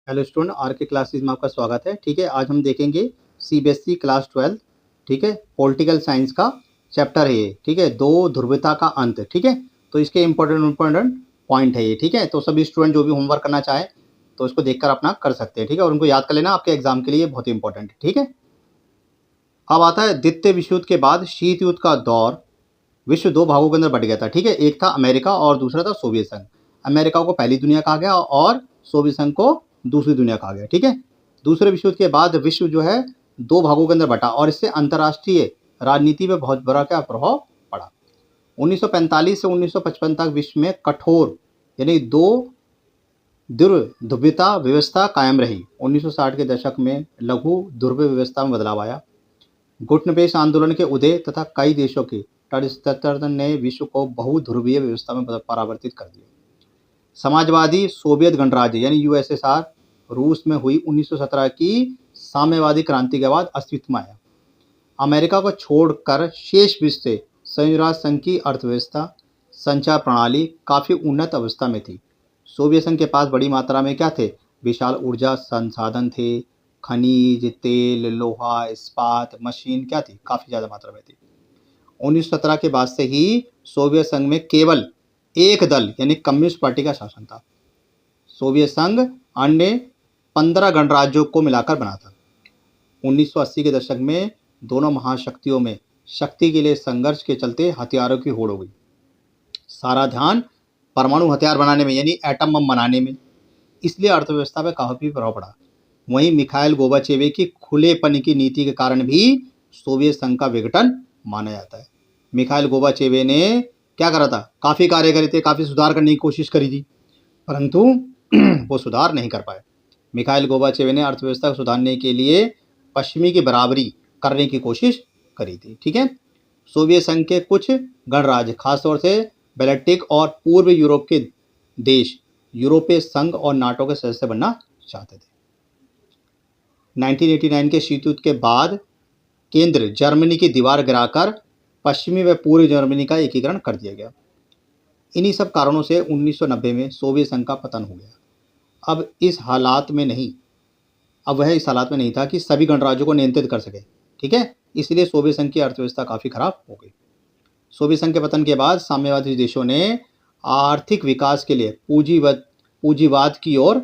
Hello student, are के classes में आपका स्वागत है। ठीक है, आज हम देखेंगे सीबीएसई क्लास 12। ठीक है, पॉलिटिकल साइंस का चैप्टर है ये। ठीक है, दो ध्रुवीयता का अंत। ठीक है, तो इसके इंपॉर्टेंट पॉइंट है ये। ठीक है, तो सभी स्टूडेंट जो भी होमवर्क करना चाहे तो इसको देखकर अपना कर सकते हैं। ठीक है, और उनको याद कर लेना, आपके एग्जाम के लिए बहुत इंपॉर्टेंट है। ठीक है, अब आता है द्वितीय विश्व युद्ध के बाद शीत युद्ध का दौर। विश्व दो भागों के अंदर बट गया था। ठीक है, एक था अमेरिका और दूसरा था सोवियत संघ। अमेरिका को पहली दुनिया कहा गया और सोवियत संघ को दूसरी दुनिया कहा गया। ठीक है, दूसरे विश्व युद्ध के बाद विश्व जो है दो भागों के अंदर बटा और इससे अंतर्राष्ट्रीय राजनीति पे बहुत बड़ा क्या प्रभाव पड़ा। 1945 से 1955 तक विश्व में कठोर यानी दो ध्रुवीयता व्यवस्था कायम रही। 1960 के दशक में लघु ध्रुवीय व्यवस्था में बदलाव आया। गुटनबेश आंदोलन के उदय तथा कई देशों के तटस्थता ने विश्व को बहुध्रुवीय व्यवस्था में परावर्तित कर दिया। समाजवादी सोवियत गणराज्य यानी यूएसएसआर रूस में हुई 1917 की साम्यवादी क्रांति के बाद अस्तित्व में आया। अमेरिका को छोड़कर शेष विश्व से संयुक्त राष्ट्र संघ की अर्थव्यवस्था संचार प्रणाली काफ़ी उन्नत अवस्था में थी। सोवियत संघ के पास बड़ी मात्रा में क्या थे? विशाल ऊर्जा संसाधन थे, खनिज तेल लोहा इस्पात मशीन क्या थी, काफ़ी ज़्यादा मात्रा में थी। 1917 के बाद से ही सोवियत संघ में केवल एक दल यानी कम्युनिस्ट पार्टी का शासन था। सोवियत संघ अन्य 15 गणराज्यों को मिलाकर बना था। 1980 के दशक में दोनों महाशक्तियों में शक्ति के लिए संघर्ष के चलते हथियारों की होड़ हो गई। सारा ध्यान परमाणु हथियार बनाने में यानी एटम बम बनाने में, इसलिए अर्थव्यवस्था पर काफी प्रभाव पड़ा। वहीं मिखाइल गोर्बाचेव की खुलेपन की नीति के कारण भी सोवियत संघ का विघटन माना जाता है। मिखाइल गोर्बाचेव ने क्या करा था? काफी कार्य करे थे, काफी सुधार करने की कोशिश करी थी, परंतु वो सुधार नहीं कर पाए। मिखाइल गोर्बाचेव ने अर्थव्यवस्था को सुधारने के लिए पश्चिमी की बराबरी करने की कोशिश करी थी। ठीक है, सोवियत संघ के कुछ गणराज्य खासतौर से बैल्टिक और पूर्व यूरोप के देश यूरोपीय संघ और नाटो के सदस्य बनना चाहते थे। 1989 के शीत युद्ध के बाद केंद्र जर्मनी की दीवार गिराकर पश्चिमी व पूर्वी जर्मनी का एकीकरण कर दिया गया। इन्हीं सब कारणों से 1990 में सोवियत संघ का पतन हो गया। अब वह इस हालात में नहीं था कि सभी गणराज्यों को नियंत्रित कर सके। ठीक है, इसलिए सोवियत संघ की अर्थव्यवस्था काफ़ी खराब हो गई। सोवियत संघ के पतन के बाद साम्यवादी देशों ने आर्थिक विकास के लिए पूंजीवाद की ओर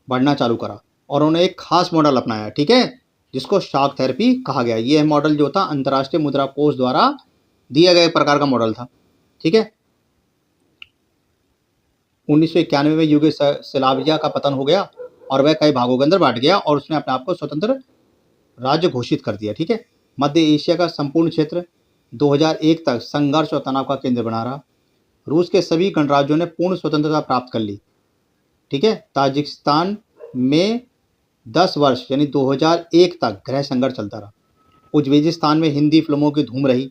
बढ़ना चालू करा और उन्होंने एक खास मॉडल अपनाया। ठीक है, जिसको शॉक थेरेपी कहा गया। यह मॉडल जो था अंतर्राष्ट्रीय मुद्रा कोष द्वारा दिया गया प्रकार का मॉडल था। ठीक है, 1991 में यूगोस्लाविया का पतन हो गया और वह कई भागों के अंदर बांट गया और उसने अपने आप को स्वतंत्र राज्य घोषित कर दिया। ठीक है, मध्य एशिया का संपूर्ण क्षेत्र 2001 तक संघर्ष और तनाव का केंद्र बना रहा। रूस के सभी गणराज्यों ने पूर्ण स्वतंत्रता प्राप्त कर ली। ठीक है, ताजिकिस्तान में 10 वर्ष यानी 2001 तक गृह संघर्ष चलता रहा। उज्बेकिस्तान में हिंदी फिल्मों की धूम रही।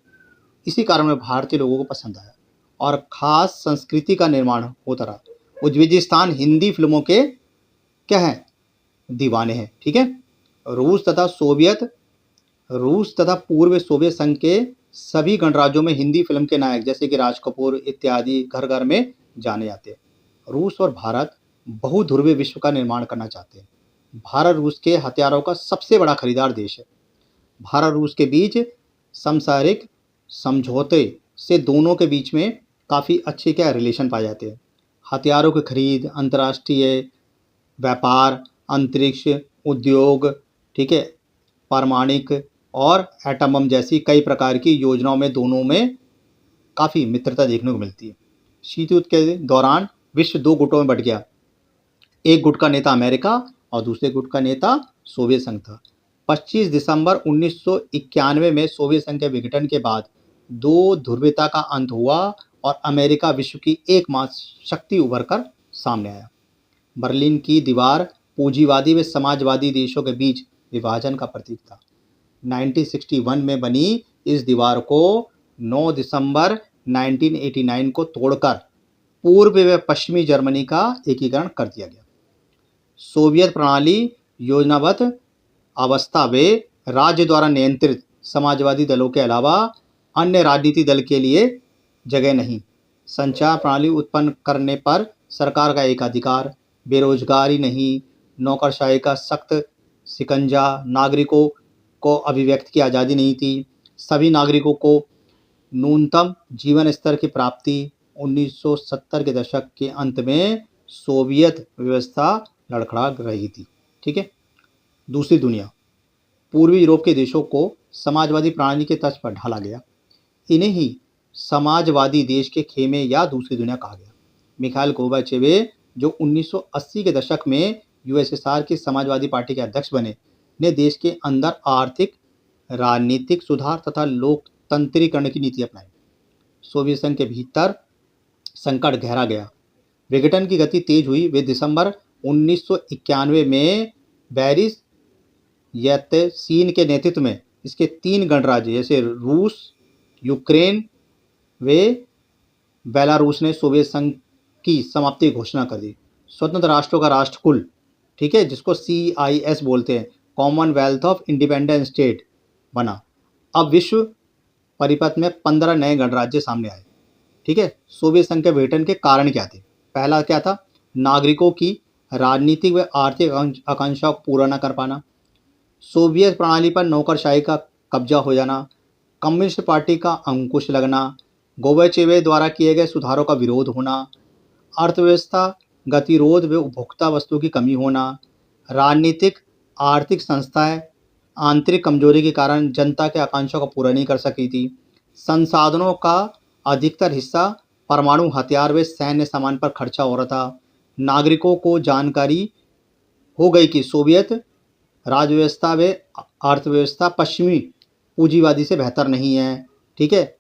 इसी कारण में भारतीय लोगों को पसंद आया और खास संस्कृति का निर्माण होता रहा। उज्बेकिस्तान हिंदी फिल्मों के क्या है? दीवाने हैं। ठीक है, रूस तथा पूर्व सोवियत संघ के सभी गणराज्यों में हिंदी फिल्म के नायक जैसे कि राज कपूर इत्यादि घर घर में जाने जाते हैं। रूस और भारत बहुध्रुवीय विश्व का निर्माण करना चाहते हैं। भारत रूस के हथियारों का सबसे बड़ा खरीदार देश है। भारत रूस के बीच सांसारिक समझौते से दोनों के बीच में काफ़ी अच्छे क्या रिलेशन पाए जाते हैं। हथियारों की खरीद, अंतर्राष्ट्रीय व्यापार, अंतरिक्ष उद्योग, ठीक है, परमाणिक और एटम बम जैसी कई प्रकार की योजनाओं में दोनों में काफ़ी मित्रता देखने को मिलती है। शीत युद्ध के दौरान विश्व दो गुटों में बट गया। एक गुट का नेता अमेरिका और दूसरे गुट का नेता सोवियत संघ था। 25 दिसंबर 1991 में सोवियत संघ के विघटन के बाद दो ध्रुवीयता का अंत हुआ और अमेरिका विश्व की एकमात्र शक्ति उभर कर सामने आया। बर्लिन की दीवार पूंजीवादी व समाजवादी देशों के बीच विभाजन का प्रतीक था। 1961 में बनी इस दीवार को 9 दिसंबर 1989 को तोड़कर पूर्व व पश्चिमी जर्मनी का एकीकरण कर दिया गया। सोवियत प्रणाली योजनाबद्ध अवस्था व राज्य द्वारा नियंत्रित समाजवादी दलों के अलावा अन्य राजनीतिक दल के लिए जगह नहीं। संचार प्रणाली उत्पन्न करने पर सरकार का एकाधिकार, बेरोजगारी नहीं, नौकरशाही का सख्त शिकंजा, नागरिकों को अभिव्यक्ति की आज़ादी नहीं थी, सभी नागरिकों को न्यूनतम जीवन स्तर की प्राप्ति। 1970 के दशक के अंत में सोवियत व्यवस्था लड़खड़ा रही थी। ठीक है। दूसरी दुनिया, पूर्वी यूरोप के देशों को समाजवादी प्रणाली के तर्ज पर ढाला गया। इन्हें ही समाजवादी देश के खेमे या दूसरी दुनिया कहा गया। मिखाइल गोर्बाचेव, जो 1980 के दशक में यूएसएसआर की समाजवादी पार्टी के अध्यक्ष बने, ने देश के अंदर आर्थिक, राजनीतिक सुधार तथा लोकतंत्रीकरण की नीति अपनाई। सोवियत संघ के भीतर संकट गहरा गया, विघटन की गति तेज हुई। वे दिसंबर 1991 में बोरिस येल्त्सिन के नेतृत्व में इसके 3 गणराज्य जैसे रूस, यूक्रेन वे बेलारूस ने सोवियत संघ की समाप्ति की घोषणा कर दी। स्वतंत्र राष्ट्रों का राष्ट्रकुल, ठीक है, जिसको CIS बोलते हैं, कॉमनवेल्थ ऑफ इंडिपेंडेंट स्टेट बना। अब विश्व परिपथ में 15 नए गणराज्य सामने आए। ठीक है। सोवियत संघ के विघटन के कारण क्या थे? पहला क्या था? नागरिकों की राजनीतिक व आर्थिक आकांक्षाओं को पूरा न कर पाना, सोवियत प्रणाली पर नौकरशाही का कब्जा हो जाना, कम्युनिस्ट पार्टी का अंकुश लगना, गोर्बाचेव द्वारा किए गए सुधारों का विरोध होना, अर्थव्यवस्था गतिरोध व उपभोक्ता वस्तु की कमी होना, राजनीतिक आर्थिक संस्थाएं आंतरिक कमजोरी के कारण जनता के आकांक्षाओं को पूरा नहीं कर सकी थी, संसाधनों का अधिकतर हिस्सा परमाणु हथियार व सैन्य सामान पर खर्चा हो रहा था, नागरिकों को जानकारी हो गई कि सोवियत राजव्यवस्था व अर्थव्यवस्था पश्चिमी पूंजीवादी से बेहतर नहीं है। ठीक है।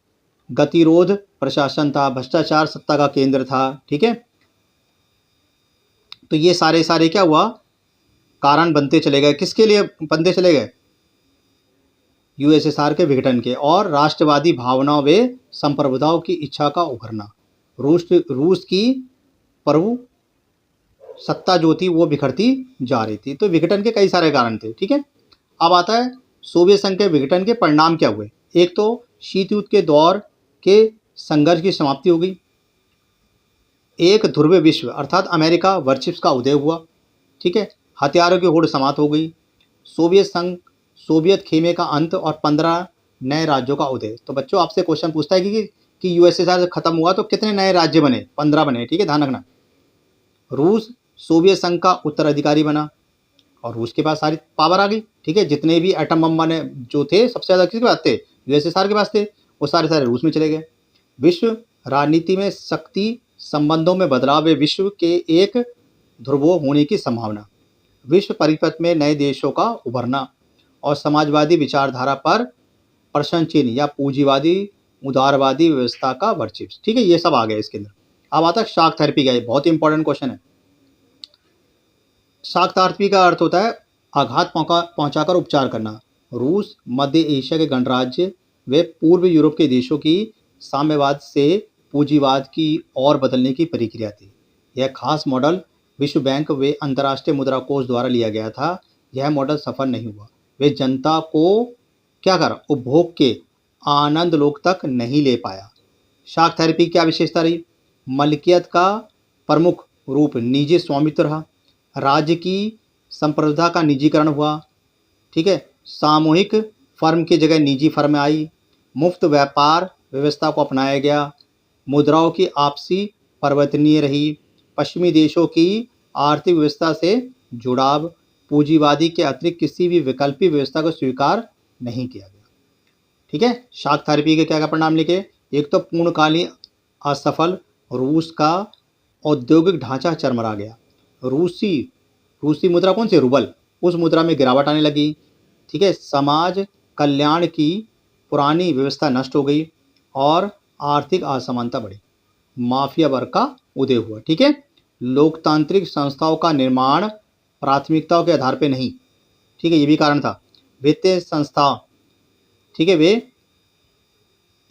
गतिरोध प्रशासन था, भ्रष्टाचार सत्ता का केंद्र था। ठीक है। तो ये सारे क्या हुआ? कारण बनते चले गए। किसके लिए बनते चले गए? यूएसएसआर के विघटन के, और राष्ट्रवादी भावनाओं व संप्रभुताओं की इच्छा का उभरना। रूस की प्रभु सत्ता जो थी वो बिखरती जा रही थी। तो विघटन के कई सारे कारण थे। ठीक है। अब आता है सोवियत संघ के विघटन के परिणाम क्या हुए। एक तो शीत युद्ध के दौर के संघर्ष की समाप्ति हो गई, एक ध्रुवीय विश्व अर्थात अमेरिका वर्चस्व का उदय हुआ। ठीक है। हथियारों की होड़ समाप्त हो गई, सोवियत खेमे का अंत और 15 नए राज्यों का उदय। तो बच्चों आपसे क्वेश्चन पूछता है कि यूएसएसआर खत्म हुआ तो कितने नए राज्य बने? 15 बने। ठीक है, ध्यान रखना। रूस सोवियत संघ का उत्तराधिकारी बना और रूस के पास सारी पावर आ गई। ठीक है। जितने भी एटम बम बने जो थे सबसे ज़्यादा किसके पास थे? यूएसएसआर के पास थे। वो सारे रूस में चले गए। विश्व राजनीति में शक्ति संबंधों में बदलाव व विश्व के एक ध्रुवों होने की संभावना, विश्व परिपथ में नए देशों का उभरना और समाजवादी विचारधारा पर प्रश्न चिन्ह या पूंजीवादी उदारवादी व्यवस्था का वर्चस्व। ठीक है, ये सब आ गया इसके अंदर। अब आता है शॉक थेरेपी का, बहुत इंपॉर्टेंट क्वेश्चन है। शॉक थेरेपी का अर्थ होता है आघात पहुंचाकर उपचार करना। रूस, मध्य एशिया के गणराज्य व पूर्व यूरोप के देशों की साम्यवाद से पूंजीवाद की ओर बदलने की प्रक्रिया थी। यह खास मॉडल विश्व बैंक व अंतर्राष्ट्रीय मुद्रा कोष द्वारा लिया गया था। यह मॉडल सफल नहीं हुआ। वे जनता को क्या करा? उपभोग के आनंद लोक तक नहीं ले पाया। शॉक थेरेपी की क्या विशेषता रही? मलकियत का प्रमुख रूप निजी स्वामित्व रहा, राज्य की संप्रभुता का निजीकरण हुआ। ठीक है। सामूहिक फर्म की जगह निजी फर्म आई, मुफ्त व्यापार व्यवस्था को अपनाया गया, मुद्राओं की आपसी परिवर्तनीय रही, पश्चिमी देशों की आर्थिक व्यवस्था से जुड़ाव, पूंजीवादी के अतिरिक्त किसी भी वैकल्पिक व्यवस्था को स्वीकार नहीं किया गया। ठीक है। शॉक थेरेपी के क्या क्या परिणाम लिखे? एक तो पूर्णकालीन असफल, रूस का औद्योगिक ढांचा चरमरा गया, रूसी मुद्रा कौन सी? रूबल, उस मुद्रा में गिरावट आने लगी। ठीक है। समाज कल्याण की पुरानी व्यवस्था नष्ट हो गई और आर्थिक असमानता बढ़ी, माफिया वर्ग का उदय हुआ। ठीक है। लोकतांत्रिक संस्थाओं का निर्माण प्राथमिकताओं के आधार पर नहीं। ठीक है, ये भी कारण था। वित्तीय संस्था, ठीक है, वे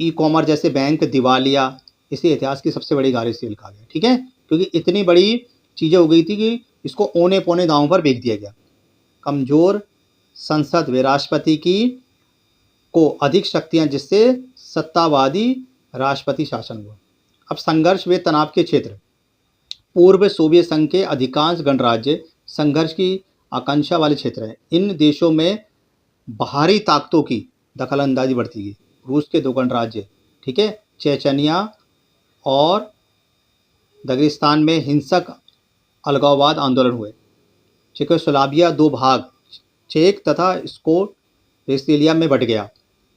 ई-कॉमर्स जैसे बैंक दिवालिया, इसे इतिहास की सबसे बड़ी कार्यशील कहा गया। ठीक है, क्योंकि इतनी बड़ी चीज़ें हो गई थी कि इसको औने पौने दांव पर बेच दिया गया। कमजोर संसद व राष्ट्रपति की को अधिक शक्तियां, जिससे सत्तावादी राष्ट्रपति शासन हुआ। अब संघर्ष व तनाव के क्षेत्र, पूर्व सोवियत संघ के अधिकांश गणराज्य संघर्ष की आकांक्षा वाले क्षेत्र हैं। इन देशों में बाहरी ताकतों की दखलंदाजी बढ़ती गई। रूस के 2 गणराज्य, ठीक है, चेचनिया और दगिस्तान में हिंसक अलगाववाद आंदोलन हुए। चेकोस्लोवाकिया 2 भाग, चेक तथा स्लोवाकिया में बट गया,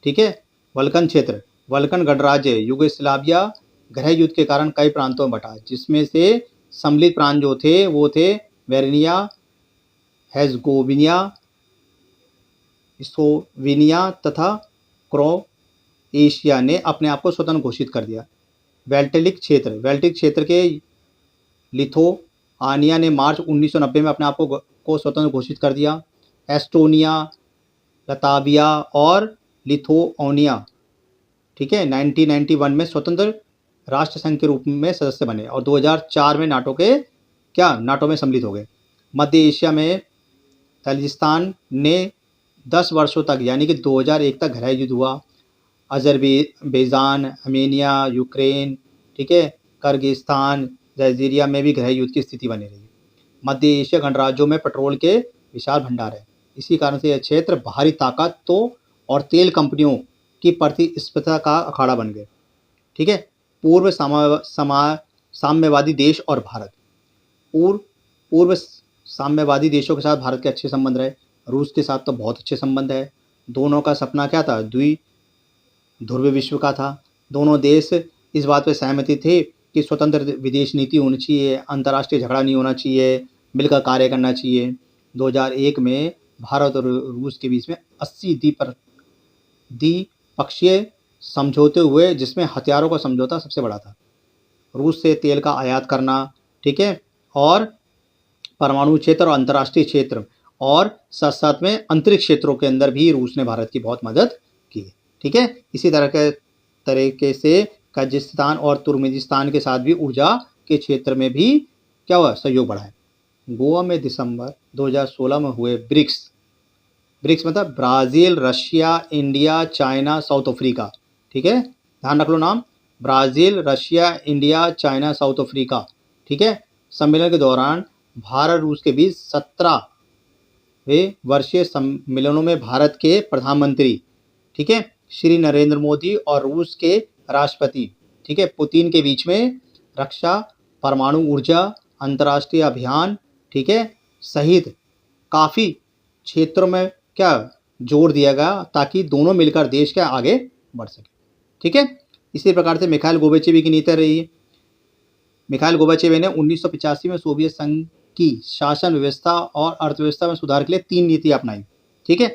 ठीक है। बल्कन क्षेत्र, बल्कन गणराज्य यूगोस्लाविया गृह युद्ध के कारण कई प्रांतों में बटा, जिसमें से सम्मिलित प्रांत जो थे वो थे वेरनिया, हेज़गोविना, स्लोवेनिया तथा क्रोएशिया ने अपने आप को स्वतंत्र घोषित कर दिया। बाल्टिक क्षेत्र के लिथुआनिया ने मार्च 1990 में अपने आप को स्वतंत्र घोषित कर दिया। एस्टोनिया, लताविया और लिथुआनिया, ठीक है, 1991 में स्वतंत्र राष्ट्र संघ के रूप में सदस्य बने और 2004 में नाटो में सम्मिलित हो गए। मध्य एशिया में ताजिकिस्तान ने 10 वर्षों तक यानी कि 2001 तक गृह युद्ध हुआ। अजरबैजान, आर्मेनिया, यूक्रेन, ठीक है, किर्गिस्तान, जायजीरिया में भी गृह युद्ध की स्थिति बनी रही। मध्य एशिया गणराज्यों में पेट्रोल के विशाल भंडार है। इसी कारण से यह क्षेत्र बाहरी ताकतों और तेल कंपनियों की प्रतिस्पर्धा का अखाड़ा बन गए, ठीक है। पूर्व साम्यवादी देश और भारत। पूर्व साम्यवादी देशों के साथ भारत के अच्छे संबंध रहे। रूस के साथ तो बहुत अच्छे संबंध है। दोनों का सपना क्या था? द्विध्रुवीय विश्व का था। दोनों देश इस बात पर सहमति थे कि स्वतंत्र विदेश नीति होनी चाहिए, अंतर्राष्ट्रीय झगड़ा नहीं होना चाहिए, मिलकर कार्य करना चाहिए। 2001 में भारत और रूस के बीच में 80 द्विपक्षीय समझौते हुए, जिसमें हथियारों का समझौता सबसे बड़ा था। रूस से तेल का आयात करना, ठीक है, और परमाणु क्षेत्र और अंतर्राष्ट्रीय क्षेत्र और साथ साथ में अंतरिक्ष क्षेत्रों के अंदर भी रूस ने भारत की बहुत मदद की, ठीक है। इसी तरीके से कजाकिस्तान और तुर्कमेनिस्तान के साथ भी ऊर्जा के क्षेत्र में भी क्या हुआ? सहयोग बढ़ा है। गोवा में दिसंबर 2016 में हुए ब्रिक्स मतलब Brazil, Russia, India, China, south Africa, ठीक है, ध्यान रख लो नाम, Brazil, Russia, India, China, south Africa, ठीक है। सम्मेलन के दौरान भारत रूस के बीच 17वें वर्षीय सम्मेलनों में भारत के प्रधानमंत्री, ठीक है, श्री नरेंद्र मोदी और रूस के राष्ट्रपति, ठीक है, पुतिन के बीच में रक्षा, परमाणु ऊर्जा, अंतर्राष्ट्रीय अभियान, ठीक है, सहित काफ़ी क्षेत्रों में क्या जोर दिया गया ताकि दोनों मिलकर देश के आगे बढ़ सके, ठीक है। इसी प्रकार से मिखाइल गोर्बाचेव की नीति रही है। मिखाइल गोर्बाचेव ने 1985 में सोवियत संघ की शासन व्यवस्था और अर्थव्यवस्था में सुधार के लिए 3 नीतियाँ अपनाई, ठीक है।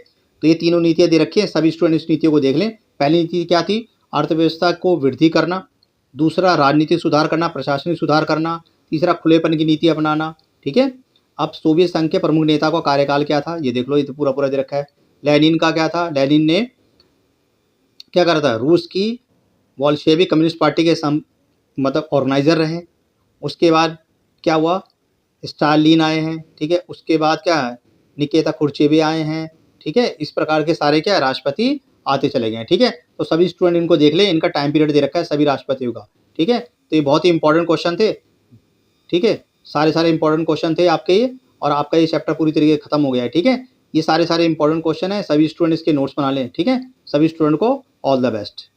तो ये तीनों नीतियाँ दे रखी हैं, सभी स्टूडेंट इस नीतियों को देख लें। पहली नीति क्या थी? अर्थव्यवस्था को वृद्धि करना। दूसरा, राजनीतिक सुधार करना, प्रशासनिक सुधार करना। तीसरा, खुलेपन की नीति अपनाना, ठीक है। अब सोवियत संघ के प्रमुख नेता का कार्यकाल क्या था ये देख लो, ये तो पूरा दे रखा है। लेनिन का क्या था? लेनिन ने क्या करा था? रूस की बोल्शेविक कम्युनिस्ट पार्टी के मतलब ऑर्गेनाइजर रहे। उसके बाद क्या हुआ? स्टालिन आए हैं, ठीक है। उसके बाद क्या है? निकिता खुर्चेव आए हैं, ठीक है। इस प्रकार के सारे क्या राष्ट्रपति आते चले गए, ठीक है। तो सभी स्टूडेंट इनको देख ले, इनका टाइम पीरियड दे रखा है सभी राष्ट्रपतियों का, ठीक है। तो ये बहुत ही इंपॉर्टेंट क्वेश्चन थे, ठीक है। सारे इंपॉर्टेंट क्वेश्चन थे आपके ये, और आपका ये चैप्टर पूरी तरीके से खत्म हो गया है, ठीक है। ये सारे इंपॉर्टेंट क्वेश्चन है, सभी स्टूडेंट इसके नोट्स बना लें, ठीक है। सभी स्टूडेंट को ऑल द बेस्ट।